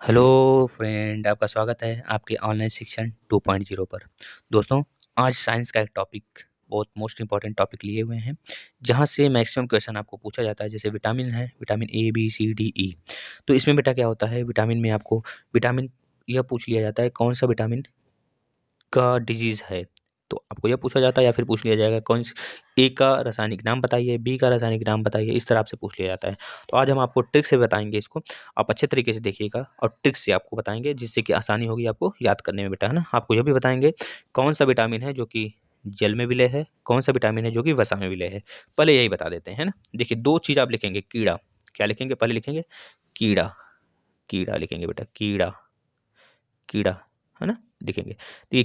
Hello friend, आपका स्वागत है आपके ऑनलाइन शिक्षण 2.0 पर। दोस्तों, आज साइंस का एक टॉपिक, बहुत मोस्ट इम्पॉर्टेंट टॉपिक लिए हुए हैं, जहाँ से मैक्सिमम क्वेश्चन आपको पूछा जाता है। जैसे विटामिन है, vitamin A B C D E. तो इसमें बेटा क्या होता है, विटामिन में आपको विटामिन यह पूछ लिया जाता है कौन सा विटामिन का डिजीज़ है। तो आपको यह पूछा जाता है या फिर पूछ लिया जाएगा कौन स ए का रासायनिक नाम बताइए, बी का रासायनिक नाम बताइए, इस तरह आपसे पूछ लिया जाता है। तो आज हम आपको ट्रिक से बताएँगे इसको, आप अच्छे तरीके से देखिएगा और ट्रिक से आपको बताएँगे जिससे कि आसानी होगी आपको याद करने में बेटा, है ना? आपको यह भी बताएँगे कौन-सा विटामिन है जो कि जल में विलय है, कौन-सा विटामिन है जो कि वसा में विलय है। पहले यही बता देते हैं, है ना? देखिए 2 चीज़ आप लिखेंगे कीड़ा, क्या लिखेंगे? पहले लिखेंगे कीड़ा, कीड़ा लिखेंगे बेटा, कीड़ा, कीड़ा, है ना? लिखेंगे। तो ये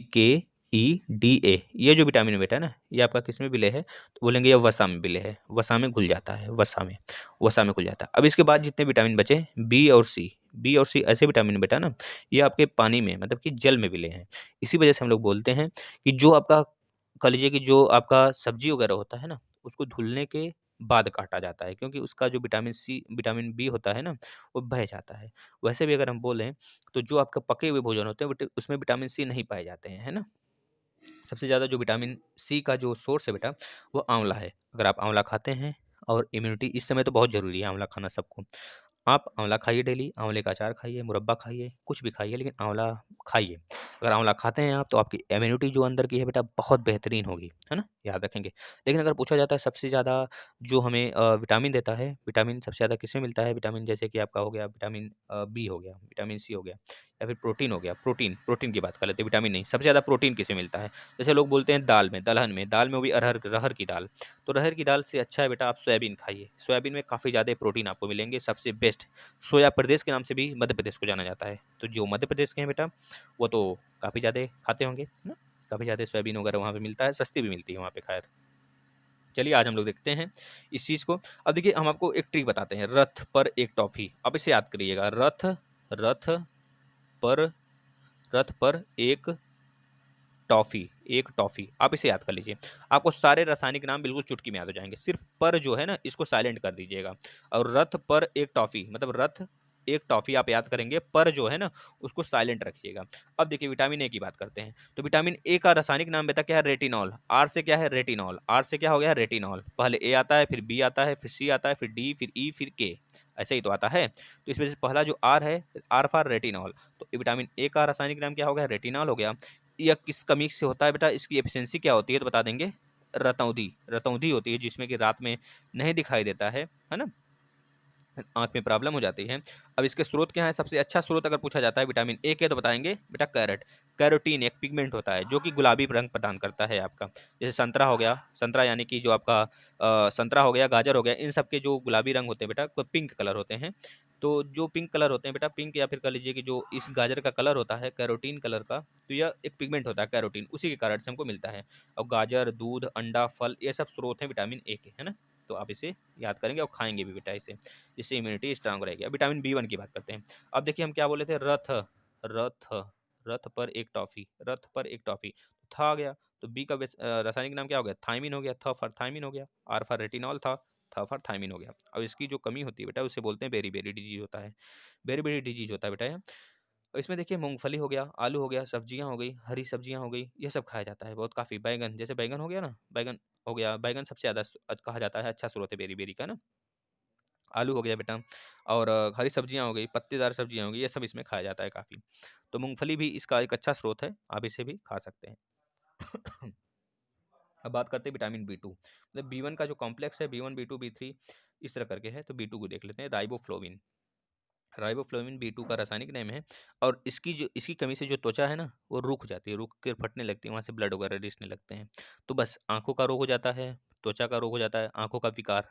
KEDA ये जो विटामिन है बेटा ना, ये आपका किसमें विलय है? तो बोलेंगे ये वसा में विलय है, वसा में घुल जाता है, वसा में घुल जाता है। अब इसके बाद जितने विटामिन बचे बी और सी ऐसे विटामिन बेटा ना, ये आपके पानी में मतलब कि जल में विलय हैं। इसी वजह से हम लोग बोलते हैं कि जो आपका कह लीजिए कि जो आपका सब्ज़ी वगैरह होता है ना, उसको धुलने के बाद काटा जाता है क्योंकि उसका जो विटामिन बी होता है ना, वो बह जाता है। वैसे भी अगर हम बोलें तो जो आपके पके हुए भोजन होते हैं उसमें विटामिन सी नहीं पाए जाते हैं, है ना? सबसे ज़्यादा जो विटामिन सी का जो सोर्स है बेटा, वो आंवला है। अगर आप आंवला खाते हैं और इम्यूनिटी इस समय तो बहुत ज़रूरी है आंवला खाना सबको। आप आंवला खाइए डेली, आंवले का अचार खाइए, मुरब्बा खाइए, कुछ भी खाइए लेकिन आंवला खाइए। अगर आंवला खाते हैं आप तो आपकी इम्यूनिटी जो अंदर की है बेटा बहुत बेहतरीन होगी, है ना? याद रखेंगे। लेकिन अगर पूछा जाता है सबसे ज़्यादा जो हमें विटामिन देता है, विटामिन सबसे ज़्यादा किसमें मिलता है? विटामिन जैसे कि आपका हो गया विटामिन बी हो गया, विटामिन सी हो गया या फिर प्रोटीन हो गया। प्रोटीन की बात कर लेते हैं, विटामिन नहीं। सबसे ज़्यादा प्रोटीन किसमें मिलता है? जैसे लोग बोलते हैं दाल में, दलहन में, दाल में वो भी अरहर रहर की दाल। तो रहर की दाल से अच्छा है बेटा आप सोयाबीन खाइए। सोयाबीन में काफ़ी ज़्यादा प्रोटीन आपको मिलेंगे। सबसे बेस्ट सोया प्रदेश के नाम से भी मध्य प्रदेश को जाना जाता है। तो जो मध्य प्रदेश के हैं बेटा, वो तो काफ़ी ज़्यादा खाते होंगे, है ना? काफ़ी ज़्यादा सोयाबीन वगैरह वहाँ पे मिलता है, सस्ती भी मिलती है वहाँ पे खैर। चलिए आज हम लोग देखते हैं इस चीज़ को। अब देखिए हम आपको एक ट्रिक बताते हैं, रथ पर एक टॉफ़ी। आप इसे याद करिएगा, रथ पर रथ पर एक टॉफ़ी, आप इसे याद कर लीजिए। आपको सारे रासायनिक नाम बिल्कुल चुटकी में याद हो जाएँगे। सिर्फ़ पर जो है ना, इसको साइलेंट कर दीजिएगा और रथ पर एक टॉफ़ी मतलब रथ एक टॉफ़ी आप याद करेंगे, पर जो है ना, उसको साइलेंट रखिएगा। अब देखिए विटामिन ए की बात करते हैं। तो विटामिन ए का रासायनिक नाम बेटा क्या है? रेटिनॉल। आर से क्या है? रेटिनॉल। आर से क्या हो गया? रेटिनॉल। पहले ए आता है, फिर बी आता है, फिर सी आता है, फिर डी, फिर ई, फिर के। ऐसे ही तो आता है। तो इस वजह से पहला जो आर है, आर फॉर रेटिनॉल। तो विटामिन ए का रासायनिक नाम क्या हो गया? रेटिनॉल हो गया। या किस कमी से होता है बेटा, इसकी एफिशिएंसी क्या होती है तो बता देंगे, रतौंधी रतौंधी होती है जिसमें कि रात में नहीं दिखाई देता है ना? आँख में प्रॉब्लम हो जाती है। अब इसके स्रोत क्या है? सबसे अच्छा स्रोत अगर पूछा जाता है विटामिन ए के तो बताएँगे बेटा कैरेट। कैरोटीन एक पिगमेंट होता है जो कि गुलाबी रंग प्रदान करता है आपका। जैसे संतरा हो गया, संतरा यानी कि जो आपका संतरा हो गया, गाजर हो गया, इन सब के जो गुलाबी रंग होते हैं बेटा वो पिंक कलर होते हैं। तो जो पिंक कलर होते हैं बेटा, पिंक या फिर कह लीजिए कि जो इस गाजर का कलर होता है कैरोटीन कलर का, तो यह एक पिगमेंट होता है कैरोटीन, उसी के कारण से हमको मिलता है। और गाजर, दूध, अंडा, फल ये सब स्रोत हैं विटामिन ए के, है ना? तो आप इसे याद करेंगे और खाएँगे भी बेटा इसे। जिससे इम्यूनिटी स्ट्रांग रहेगी। अब विटामिन बी वन की बात करते हैं। अब देखिए हम क्या बोले थे, रथ रथ पर एक टॉफ़ी, रथ पर एक टॉफ़ी, था आ गया। तो बी का रासायनिक नाम क्या हो गया? थायमिन हो गया, थ फॉर थायमिन हो गया, आर फॉर रेटिनॉल था, थ फॉर थायमिन हो गया। अब इसकी जो कमी होती है बेटा उसे बोलते हैं बेरी-बेरी डिजीज़ होता है। बेरी-बेरी डिजीज़ होता है बेटा ये। और इसमें देखिए मूँगफली हो गया, आलू हो गया, सब्जियाँ हो गई, हरी सब्जियाँ हो गई, ये सब खाया जाता है बहुत काफ़ी। बैंगन, जैसे बैंगन हो गया ना, बैंगन हो गया, बैंगन सबसे ज़्यादा कहा जाता है अच्छा स्रोत है बेरी-बेरी का ना। आलू हो गया बेटा और हरी सब्जियाँ हो गई, पत्तेदार सब्जियाँ हो गई, ये सब इसमें खाया जाता है काफ़ी। तो मूँगफली भी इसका एक अच्छा स्रोत है, आप इसे भी खा सकते हैं। अब बात करते हैं विटामिन बी2। मतलब बी1 का जो कॉम्प्लेक्स है, बी1, बी2, बी3 इस तरह करके है, तो बी2 को देख लेते हैं, राइबोफ्लाविन। राइबोफ्लाविन बी2 का रासायनिक नाम है और इसकी कमी से जो त्वचा है ना, वो रूख जाती है, रूख के फटने लगती है, वहाँ से ब्लड वगैरह रिसने लगते हैं। तो बस आँखों का रोग हो जाता है, त्वचा का रोग हो जाता है, आँखों का विकार,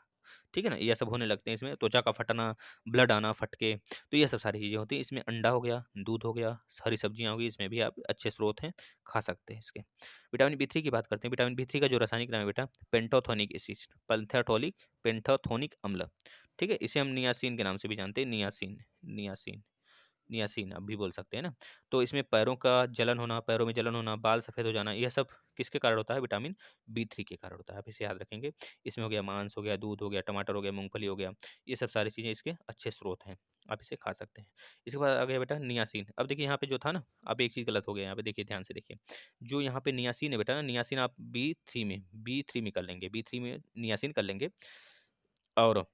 ठीक है ना? ये सब होने लगते हैं इसमें, त्वचा का फटना, ब्लड आना, फटके, तो ये सब सारी चीज़ें होती हैं। इसमें अंडा हो गया, दूध हो गया, हरी सब्जियाँ हो गई, इसमें भी आप अच्छे स्रोत हैं, खा सकते हैं इसके। विटामिन बी3 की बात करते हैं। विटामिन बी3 का जो रासायनिक नाम है बेटा, पेंटोथोनिक एसिड, पेंथाथोलिक पेंटाथोनिक अम्ल, ठीक है? इसे हम नियासिन के नाम से भी जानते हैं, नियासिन नियासिन। नियासिन आप भी बोल सकते हैं ना। तो इसमें पैरों का जलन होना, पैरों में जलन होना, बाल सफ़ेद हो जाना, यह सब किसके कारण होता है? विटामिन बी3 के कारण होता है। आप इसे याद रखेंगे। इसमें हो गया मांस हो गया, दूध हो गया, टमाटर हो गया, मूँगफली हो गया, ये सब सारी चीज़ें इसके अच्छे स्रोत हैं। आप इसे खा सकते हैं। इसके बाद आ गया बेटा नियासिन। अब देखिए यहाँ पे जो था ना, अब एक चीज़ गलत हो गया यहाँ पे, देखिए ध्यान से देखिए। जो यहाँ पे नियासिन है बेटा ना, नियासिन आप बी3 में कर लेंगे, बी3 में नियासिन कर लेंगे और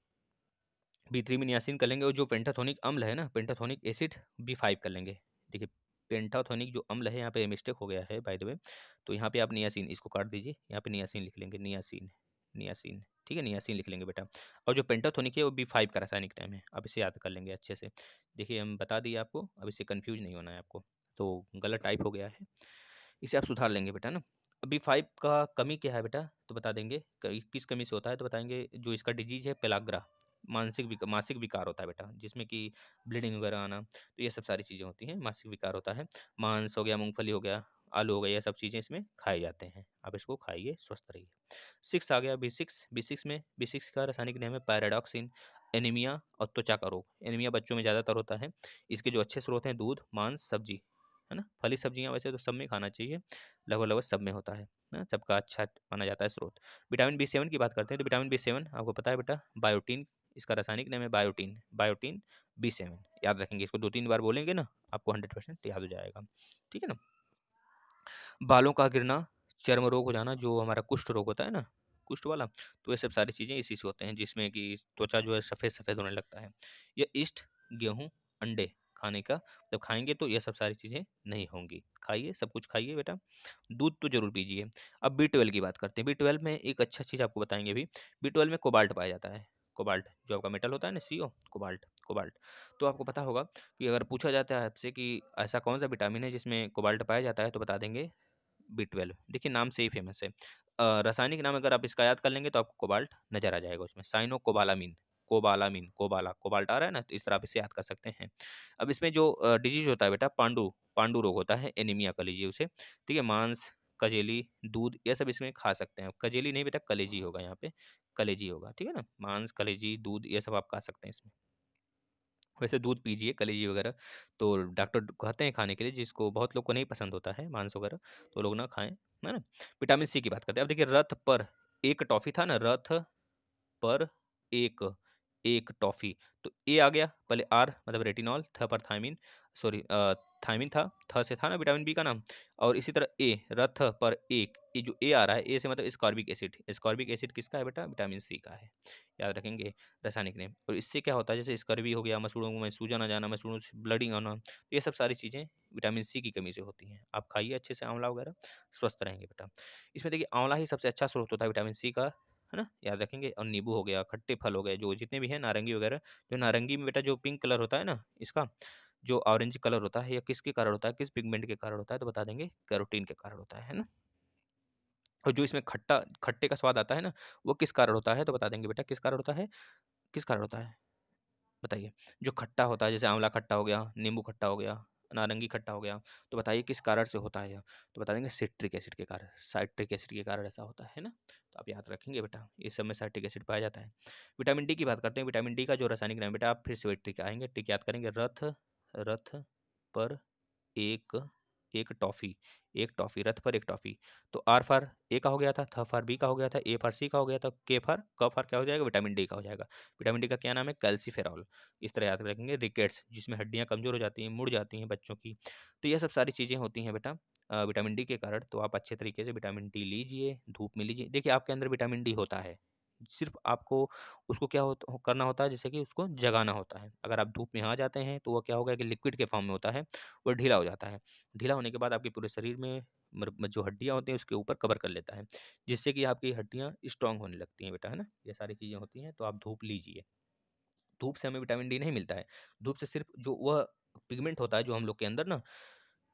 बी3 में नियासिन कर लेंगे और जो पेंटाथोनिक अम्ल है ना, पेंटाथोनिक एसिड बी5 कर लेंगे। देखिए पेंटाथोनिक जो अम्ल है, यहाँ पे मिस्टेक हो गया है बाय द वे, तो यहाँ पे आप नियासिन इसको काट दीजिए, यहाँ पे नियासिन लिख लेंगे, नियासिन, नियासिन, ठीक है, नियासिन लिख लेंगे बेटा। और जो पेंटाथोनिक है वो बी5 का रासायनिक नाम है, आप इसे याद कर लेंगे अच्छे से। देखिए हम बता दिए आपको, अब इससे कन्फ्यूज नहीं होना है आपको। तो गलत टाइप हो गया है, इसे आप सुधार लेंगे बेटा ना। बी5 का कमी क्या है बेटा, तो बता देंगे किस कमी से होता है, तो बताएंगे जो इसका डिजीज है पेलाग्रा, मासिक विकार होता है बेटा, जिसमें कि ब्लीडिंग वगैरह आना, तो ये सब सारी चीज़ें होती हैं, मासिक विकार होता है। मांस हो गया, मूंगफली हो गया, आलू हो गया, ये सब चीज़ें इसमें खाए जाते हैं। आप इसको खाइए, स्वस्थ रहिए। 6 आ गया बी सिक्स का रासायनिक नाम है पैराडॉक्सिन। एनीमिया और त्वचा का रोग, एनीमिया बच्चों में ज़्यादातर होता है। इसके जो अच्छे स्रोत हैं दूध, मांस, सब्जी, है ना, फली सब्जियां वैसे तो सब में खाना चाहिए, लगभग लगभग सब में होता है ना, सबका अच्छा माना जाता है स्रोत। विटामिन बी7 की बात करते हैं, तो विटामिन बी7 आपको पता है बेटा, बायोटीन, इसका रासायनिक नाम है बायोटीन, बायोटीन बी7, याद रखेंगे इसको, 2-3 बार बोलेंगे ना, आपको 100% याद हो जाएगा, ठीक है ना। बालों का गिरना, चर्म रोग हो जाना, जो हमारा कुष्ठ रोग होता है ना, कुष्ठ वाला, तो ये सब सारी चीज़ें इसी से होते हैं, जिसमें कि त्वचा जो है सफ़ेद सफ़ेद होने लगता है। ये ईस्ट, गेहूँ, अंडे खाने का, जब खाएंगे तो ये सब सारी चीज़ें नहीं होंगी। खाइए, सब कुछ खाइए बेटा। दूध तो जरूर पीजिए। अब बी12 की बात करते हैं। बी12 में एक अच्छा चीज़ आपको बताएंगे अभी। बी12 में कोबाल्ट पाया जाता है। कोबाल्ट जो आपका मेटल होता है ना, CO, कोबाल्ट, कोबाल्ट। तो आपको पता होगा कि अगर पूछा जाता है आपसे कि ऐसा कौन सा विटामिन है जिसमें कोबाल्ट पाया जाता है, तो बता देंगे बी12। देखिए नाम से ही फेमस है। रासायनिक नाम अगर आप इसका याद कर लेंगे तो आपको कोबाल्ट नजर आ जाएगा उसमें, साइनो कोबालामीन, कोबालामीन, कोबाल्ट आ रहा है ना, तो इस तरह आप इसे याद कर सकते हैं। अब इसमें जो डिजीज होता है बेटा, पांडु पांडु रोग होता है, एनीमिया कर लीजिए उसे, ठीक है। मांस, कजेली, दूध, ये सब इसमें खा सकते हैं। कजेली नहीं बेटा, कलेजी होगा यहाँ पे, कलेजी होगा, ठीक है ना। मांस, कलेजी, दूध, ये सब आप खा सकते हैं इसमें। वैसे दूध पीजिए, कलेजी वगैरह तो डॉक्टर कहते हैं खाने के लिए, जिसको बहुत लोग को नहीं पसंद होता है मांस वगैरह, तो लोग ना खाएं, है ना। विटामिन सी की बात करते हैं। अब देखिए रथ पर एक टॉफी था ना, रथ पर एक एक टॉफी, तो ए आ गया पहले, आर मतलब रेटिनॉल, थ पर थायमिन, सॉरी थायमिन था, थ से था ना विटामिन बी का नाम, और इसी तरह ए, रथ पर एक, ये जो ए आ रहा है, ए से मतलब स्कॉर्बिक एसिड, स्कॉर्बिक एसिड किसका है बेटा, विटामिन सी का है, याद रखेंगे रासायनिक नेम। और इससे क्या होता है, जैसे स्कर्वी हो गया, मसूड़ों में सूजन आ जाना, मसूड़ों से ब्लडिंग आना, तो ये सब सारी चीज़ें विटामिन सी की कमी से होती हैं। आप खाइए अच्छे से आंवला वगैरह, स्वस्थ रहेंगे बेटा। इसमें देखिए आंवला ही सबसे अच्छा स्रोत होता है विटामिन सी का, है ना, याद रखेंगे। और नींबू हो गया, खट्टे फल हो गए, जो जितने भी हैं, नारंगी वगैरह, जो नारंगी में बेटा जो पिंक कलर होता है ना इसका, जो ऑरेंज कलर होता है, या किसके कारण होता है, किस पिगमेंट के कारण होता है, तो बता देंगे कैरोटीन के कारण होता है ना। और जो इसमें खट्टा खट्टे का स्वाद आता है ना, वो किस कारण होता है, तो बता देंगे बेटा किस कारण होता है, किस कारण होता है, बताइए। जो खट्टा होता है, जैसे आंवला खट्टा हो गया, नींबू खट्टा हो गया, नारंगी खट्टा हो गया, तो बताइए किस कारण से होता है यह, तो बता देंगे सिट्रिक एसिड के कारण, साइट्रिक एसिड के कारण ऐसा होता है ना। तो आप याद रखेंगे बेटा, इस सब में साइट्रिक एसिड पाया जाता है। विटामिन डी की बात करते हैं। विटामिन डी का जो रासायनिक नाम बेटा, आप फिर से वही ट्रिक आएंगे, ट्रिक याद करेंगे, रथ, रथ पर एक एक टॉफी, एक टॉफी, रथ पर एक टॉफी, तो आर फॉर ए का हो गया था, थ फॉर बी का हो गया था, ए फॉर सी का हो गया था, के फॉर क फॉर क्या हो जाएगा, विटामिन डी का हो जाएगा। विटामिन डी का क्या नाम है, कैल्सीफेरॉल। इस तरह याद रखेंगे। रिकेट्स, जिसमें हड्डियां कमजोर हो जाती हैं, मुड़ जाती हैं बच्चों की, तो ये सब सारी चीज़ें होती हैं बेटा विटामिन डी के कारण। तो आप अच्छे तरीके से विटामिन डी लीजिए, धूप में लीजिए। देखिए आपके अंदर विटामिन डी होता है, सिर्फ आपको उसको क्या करना होता है, जैसे कि उसको जगाना होता है। अगर आप धूप में आ जाते हैं तो वो क्या होगा कि लिक्विड के फॉर्म में होता है, वो ढीला हो जाता है। ढीला होने के बाद आपके पूरे शरीर में जो हड्डियाँ होती हैं उसके ऊपर कवर कर लेता है, जिससे कि आपकी हड्डियाँ स्ट्रांग होने लगती हैं बेटा, है ना। ये सारी चीज़ें होती हैं, तो आप धूप लीजिए। धूप से हमें विटामिन डी नहीं मिलता है। धूप से सिर्फ जो वह पिगमेंट होता है जो हम लोग के अंदर ना,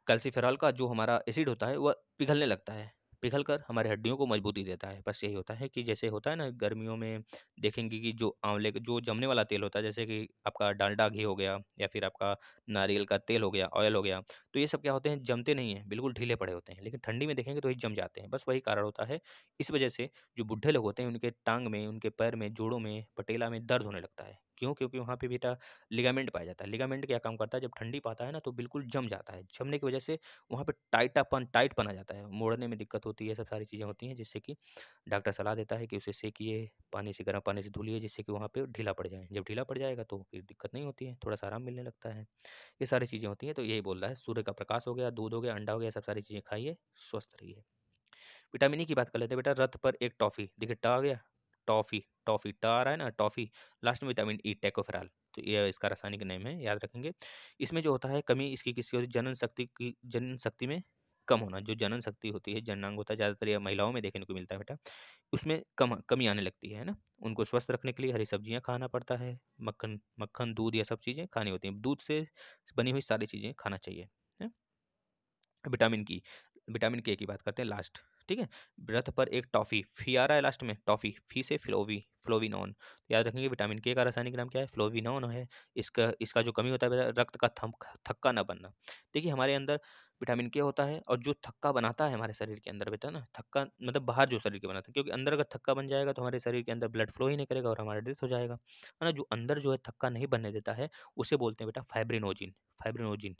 कैल्सीफेरॉल का जो हमारा एसिड होता है वह पिघलने लगता है, पिघल कर हमारे हड्डियों को मजबूती देता है। बस यही होता है कि जैसे होता है ना गर्मियों में देखेंगे कि जो आंवले का जो जमने वाला तेल होता है, जैसे कि आपका डालडा घी हो गया, या फिर आपका नारियल का तेल हो गया, ऑयल हो गया, तो ये सब क्या होते हैं, जमते नहीं हैं, बिल्कुल ढीले पड़े होते हैं, लेकिन ठंडी में देखेंगे तो ये जम जाते हैं। बस वही कारण होता है। इस वजह से जो बुढ़े लोग होते हैं, उनके टांग में, उनके पैर में, जोड़ों में, पटेला में दर्द होने लगता है। क्यों? क्योंकि वहाँ पे बेटा लिगामेंट पाया जाता है। लिगामेंट क्या काम करता है, जब ठंडी पाता है ना तो बिल्कुल जम जाता है। जमने की वजह से वहाँ पे टाइटपन आ जाता है, मोड़ने में दिक्कत होती है, ये सब सारी चीज़ें होती हैं, जिससे कि डॉक्टर सलाह देता है कि उसे सेकिए, पानी से गर्म पानी से धुलिए, जिससे कि वहाँ पे ढीला पड़ जाए। जब ढीला पड़ जाएगा तो फिर दिक्कत नहीं होती है, थोड़ा-सा आराम मिलने लगता है। ये सारी चीज़ें होती हैं, तो यही बोल रहा है, सूर्य का प्रकाश हो गया, दूध हो गया, अंडा हो गया, ये सब सारी चीज़ें खाइए, स्वस्थ रहिए। विटामिन ई की बात कर लेते हैं बेटा। रथ पर एक टॉफ़ी, देखिए ट आ गया, टॉफ़ी, टॉफ़ी ट आ रहा है ना, टॉफ़ी, लास्ट में विटामिन ई, टोकोफेरॉल, तो ये इसका रासायनिक नेम है, याद रखेंगे। इसमें जो होता है कमी इसकी किसकी होती है, जनन शक्ति में कम होना, जो जनन शक्ति होती है, जननांग होता है, ज़्यादातर ये महिलाओं में देखने को मिलता है बेटा, उसमें कमी आने लगती है ना? उनको स्वस्थ रखने के लिए हरी सब्जियाँ खाना पड़ता है, मक्खन मक्खन, दूध, ये सब चीज़ें खानी होती हैं। दूध से बनी हुई सारी चीज़ें खाना चाहिए, हैं? विटामिन की विटामिन के की बात करते हैं लास्ट, ठीक है? व्रत पर एक टॉफ़ी, फ़ी आ रहा है लास्ट में, टॉफ़ी, फ़ी से फ्लोविनोन। याद रखेंगे विटामिन के का रासायनिक नाम क्या है? फ्लोविनोन है। इसका इसका जो कमी होता है बेटा, रक्त का थक्का ना बनना। देखिए हमारे अंदर विटामिन के होता है, और जो थक्का बनाता है हमारे शरीर के अंदर बेटा ना, थक्का मतलब बाहर जो शरीर के बनाता है, क्योंकि अंदर अगर थक्का बन जाएगा तो हमारे शरीर के अंदर ब्लड फ्लो ही नहीं करेगा और हमारा डेथ हो जाएगा, है ना? जो अंदर जो है थक्का नहीं बनने देता है, उसे बोलते हैं बेटा फाइब्रिनोजिन। फाइब्रिनोजिन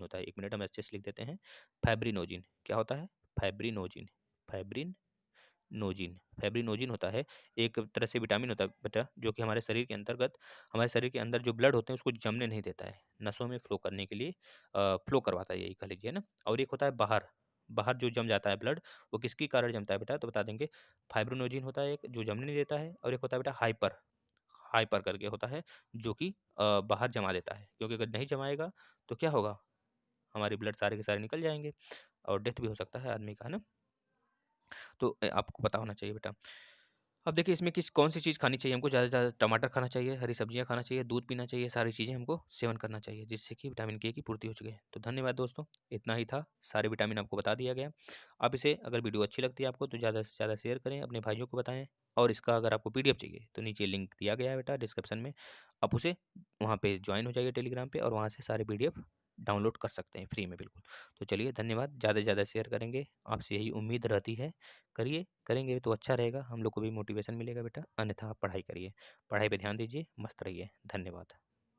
होता है। 1 मिनट हम अच्छे से लिख देते हैं। फाइब्रिनोजिन क्या होता है? फाइब्रिनोजिन, फाइब्रिनोजिन, फाइब्रिनोजिन होता है, एक तरह से विटामिन होता है बेटा, जो कि हमारे शरीर के अंदर जो ब्लड होते हैं उसको जमने नहीं देता है, नसों में फ्लो करने के लिए फ्लो करवाता है, यही कह लीजिए ना। और एक होता है बाहर, बाहर जो जम जाता है ब्लड, वो किसके कारण जमता है बेटा? तो बता देंगे, फाइब्रिनोजिन होता है एक, जो जमने नहीं देता है, और एक होता है बेटा हाइपर, हाइपर करके होता है, जो कि बाहर जमा देता है, क्योंकि अगर नहीं जमाएगा तो क्या होगा? हमारे ब्लड सारे के सारे निकल जाएँगे और डेथ भी हो सकता है आदमी का, है ना? तो आपको पता होना चाहिए बेटा। अब देखिए इसमें कौन-सी चीज़ खानी चाहिए हमको, ज़्यादा से ज़्यादा टमाटर खाना चाहिए, हरी सब्जियाँ खाना चाहिए, दूध पीना चाहिए, सारी चीज़ें हमको सेवन करना चाहिए, जिससे कि विटामिन के की पूर्ति हो सके। तो धन्यवाद दोस्तों, इतना ही था, सारे विटामिन आपको बता दिया गया। आप इसे, अगर वीडियो अच्छी लगती है आपको, तो ज़्यादा से ज़्यादा शेयर करें, अपने भाइयों को बताएँ, और इसका अगर आपको पीडीएफ चाहिए तो नीचे लिंक दिया गया है बेटा डिस्क्रिप्शन में, आप उसे वहाँ पे जॉइन हो जाइए टेलीग्राम पे, और वहाँ से सारे पीडीएफ डाउनलोड कर सकते हैं फ्री में बिल्कुल। तो चलिए धन्यवाद, ज़्यादा से ज़्यादा शेयर करेंगे, आपसे यही उम्मीद रहती है। करिए, करेंगे तो अच्छा रहेगा, हम लोग को भी मोटिवेशन मिलेगा बेटा, अन्यथा आप पढ़ाई करिए। पढ़ाई पे ध्यान दीजिए, मस्त रहिए। धन्यवाद।